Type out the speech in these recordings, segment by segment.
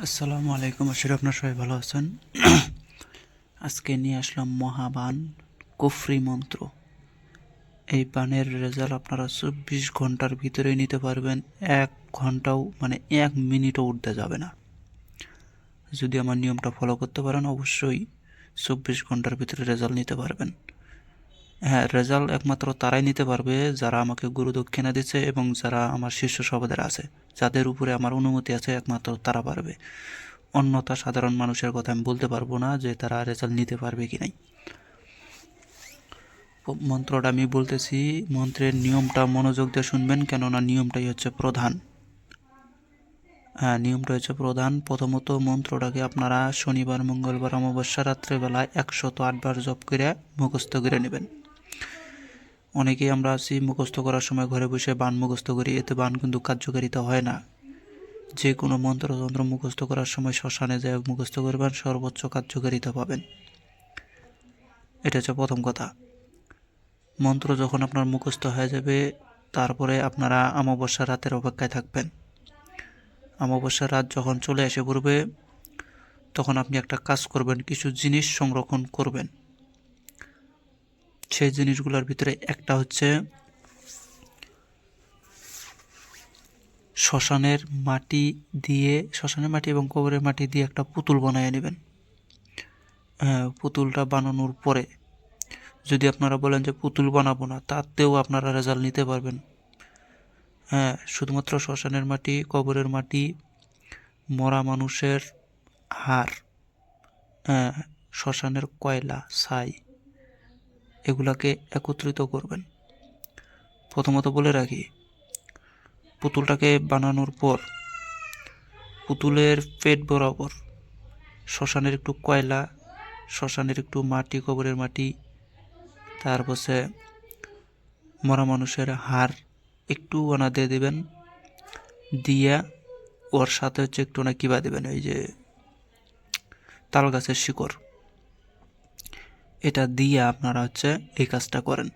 আসসালামু আলাইকুম, আশা করি আপনারা সবাই ভালো আছেন। আজকে নিয়ে আসলাম মহাবান কুফরি মন্ত্র। এই বানের রেজাল্ট আপনারা 24 ঘন্টার ভিতরেই নিতে পারবেন। 1 ঘন্টাও মানে 1 মিনিটও উঠতে যাবে না। যদি আমার নিয়মটা ফলো করতে পারেন অবশ্যই 24 ঘন্টার ভিতরে রেজাল্ট নিতে পারবেন। হ্যাঁ, রেজাল্ট একমাত্র তারাই নিতে পারবে যারা আমাকে গুরু দক্ষিণা দিচ্ছে এবং যারা আমার শিষ্য সহোদর আছে, যাদের উপরে আমার অনুমতি আছে, একমাত্র তারা পারবে। অন্যথা সাধারণ মানুষের কথা আমি বলতে পারবো না যে তারা রেজাল্ট নিতে পারবে কি নাই। মন্ত্রটা আমি বলতেছি, মন্ত্রের নিয়মটা মনোযোগ দিয়ে শুনবেন, কেননা নিয়মটাই হচ্ছে প্রধান। হ্যাঁ, নিয়মটা হচ্ছে প্রধান। প্রথমত মন্ত্রটাকে আপনারা শনিবার, মঙ্গলবার, অমাবস্যা রাত্রেবেলায় 108 বার জপ করে মুখস্থ করে নেবেন। অনেকেই আমরা আছি মুখস্থ করার সময় ঘরে বসে বান মুখস্থ করি, এতে বান কিন্তু কার্যকারিতা হয় না। যে কোনো মন্ত্রতন্ত্র মুখস্থ করার সময় শ্মশানে যায় মুখস্থ করবেন, সর্বোচ্চ কার্যকারিতা পাবেন। এটা হচ্ছে প্রথম কথা। মন্ত্র যখন আপনার মুখস্থ হয়ে যাবে, তারপরে আপনারা অমাবস্যা রাতের অপেক্ষায় থাকবেন। অমাবস্যা রাত যখন চলে এসে পড়বে, তখন আপনি একটা কাজ করবেন, কিছু জিনিস সংরক্ষণ করবেন। সেই জিনিসগুলোর ভিতরে একটা হচ্ছে শ্মশানের মাটি এবং কবরের মাটি দিয়ে একটা পুতুল বানিয়ে নেবেন। হ্যাঁ, পুতুলটা বানানোর পরে যদি আপনারা বলেন যে পুতুল বানাবো না, তাতেও আপনারা রেজাল্ট নিতে পারবেন। হ্যাঁ, শুধুমাত্র শ্মশানের মাটি, কবরের মাটি, মরা মানুষের হাড়, হ্যাঁ, শ্মশানের কয়লা, ছাই, এগুলাকে একত্রিত করবেন। প্রথমত বলে রাখি, পুতুলটাকে বানানোর পর পুতুলের পেট বরাবর শ্মশানের একটু কয়লা, শ্মশানের একটু মাটি, কবরের মাটি, তারপরে মরা মানুষের হাড় একটু ওনা দিয়ে দেবেন। দিয়া ওর সাথে হচ্ছে একটু না কিবা দেবেন, ওই যে তাল গাছের শিকড়, এটা দিয়ে আপনারা হচ্ছে এই কাজটা করেন।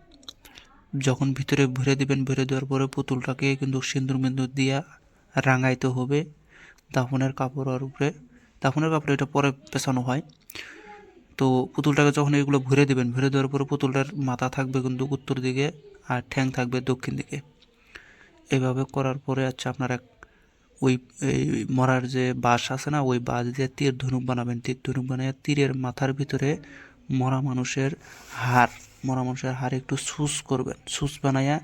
যখন ভিতরে ভরে দিবেন, ভরে দেওয়ার পরে পুতুলটাকে কিন্তু সিঁদুর মিন্দুর দিয়া রাঙাইতে হবে দাফনের কাপড়ের উপরে। দাফনের কাপড়ে এটা পরে পেছানো হয়। তো পুতুলটাকে যখন এগুলো ভরে দিবেন, ভরে দেওয়ার পরে পুতুলটার মাথা থাকবে কিন্তু উত্তর দিকে আর ঠ্যাং থাকবে দক্ষিণ দিকে। এইভাবে করার পরে আচ্ছা আপনারা ওই এই মরার যে বাঁশ আছে না, ওই বাঁশ দিয়ে তীর ধনুক বানাবেন। তীর ধনুক বানিয়ে তীরের মাথার ভিতরে মরা মানুষের হাড় মরা মানুষের হাড় একটু সুস করবেন। সুস বানাইয়া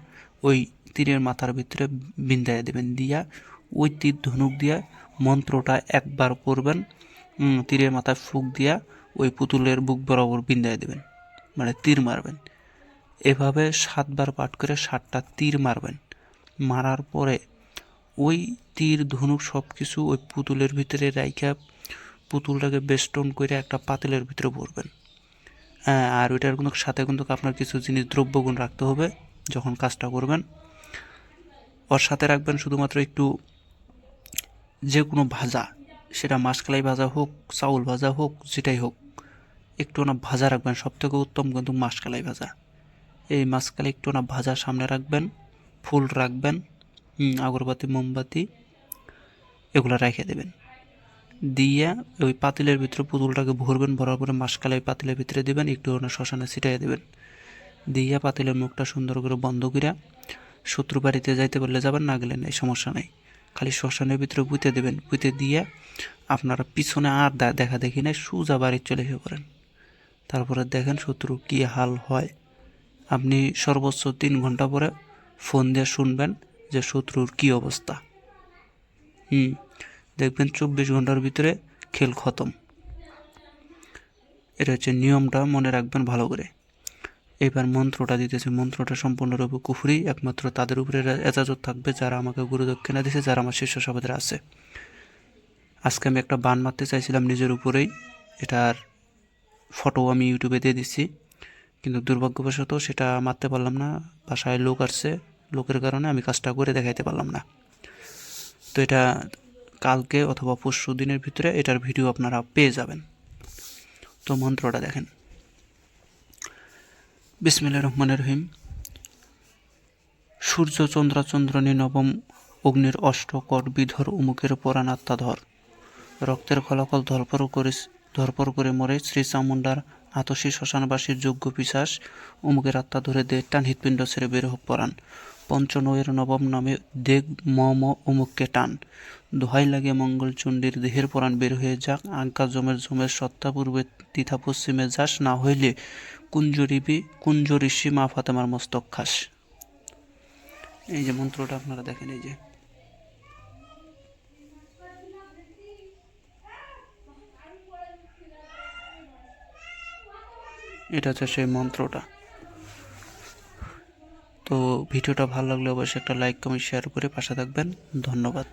ওই তীরের মাথার ভিতরে বিন্দাইয়া দেবেন। দিয়া ওই তীর ধনুক দিয়া মন্ত্রটা একবার করবেন, তীরের মাথায় ফুঁক দিয়া ওই পুতুলের বুক বরাবর বিন্দাইয়া দেবেন, মানে তীর মারবেন। এভাবে 7 বার পাঠ করে 7টা তীর মারবেন। মারার পরে ওই তীর ধনুক সব কিছু ওই পুতুলের ভিতরে রাইখা পুতুলটাকে বেষ্টন করে একটা পাতিলের ভিতরে ভরবেন। হ্যাঁ, আর ওইটার কিন্তু সাথে কিন্তু আপনার কিছু জিনিস দ্রব্যগুণ রাখতে হবে যখন কাজটা করবেন। ওর সাথে রাখবেন শুধুমাত্র একটু যে কোনো ভাজা, সেটা মাসকলাই ভাজা হোক, চাউল ভাজা হোক, যেটাই হোক, একটু না ভাজা রাখবেন। সব থেকে উত্তম কিন্তু মাসকলাই ভাজা। এই মাসকলাই একটু না ভাজা সামনে রাখবেন, ফুল রাখবেন, আগরবাতি, মোমবাতি এগুলো রেখে দেবেন। দিয়ে ওই পাতিলের ভিতরে পুতুলটাকে ভরবেন, ভরার পরে মাসকলাই পাতিলের ভিতরে দিবেন, একটু না শ্মশানে ছিটাই দেবেন। দিয়ে পাতিলের মুখটা সুন্দর করে বন্ধ করে শত্রু বাড়িতে যাইতে পারলে যাবেন, না গেলে নেই, সমস্যা নেই। খালি শ্মশানের ভিতরে পুঁতে দেবেন। পুঁতে দিয়ে আপনারা পিছনে আর দেখা দেখি নাই, সোজা বাড়ি চলে এসে পড়েন। তারপরে দেখেন শত্রু কী হাল হয়। আপনি সর্বোচ্চ 3 ঘন্টা পরে ফোন দিয়ে শুনবেন যে শত্রুর কী অবস্থা। দেখবেন 24 ঘন্টার ভিতরে খেল খতম। এটা হচ্ছে নিয়মটা, মনে রাখবেন ভালো করে। এবার মন্ত্রটা দিতেছে, মন্ত্রটা সম্পূর্ণরূপে কুফরি। একমাত্র তাদের উপরে এজাজত থাকবে যারা আমাকে গুরু দক্ষিণা দিয়েছে, যারা আমার শিষ্য সভাদের আছে। আজকে আমি একটা বান মারতে চাইছিলাম নিজের উপরেই, এটার ফটো আমি ইউটিউবে দিয়ে দিচ্ছি, কিন্তু দুর্ভাগ্যবশত সেটা মারতে পারলাম না। বাসায় লোক আসছে, লোকের কারণে আমি কাজটা করে দেখাইতে পারলাম না। তো এটা কালকে অথবা পরশু দিনের ভিতরে এটার ভিডিও আপনারা পেয়ে যাবেন। তো মন্ত্রটা দেখেন, বিসমিল্লাহির রহমানির রহিম। সূর্য চন্দ্রাচন্দ্রনী নবম অগ্নির অষ্টকর বিধর উমুকের পরাণাত্মাধর রক্তের ফলাফল ধরপর করে মরে শ্রী চামুণ্ডার আতসী শ্মশানবাসীর যোগ্য পিশাচ অমুকের আত্মা ধরে দে টান হৃৎপিণ্ড ছেড়ে বের হোক পরাণ পঞ্চনয়ের নবম নামে দেগ ম অমুককে টান দোহাই লাগে মঙ্গলচণ্ডীর দেহের পরাণ বের হয়ে যাক আজ্ঞা জমের সত্তা পূর্বে তিথা পশ্চিমে যাস না হইলে কুঞ্জ ঋষি মা ফাতেমার মস্তক খাস। এই যে মন্ত্রটা আপনারা দেখেন, এই যে এটা হচ্ছে সেই মন্ত্রটা। তো ভিডিওটা ভালো লাগলে অবশ্যই একটা লাইক কমেন্ট শেয়ার করে পাশে থাকবেন। ধন্যবাদ।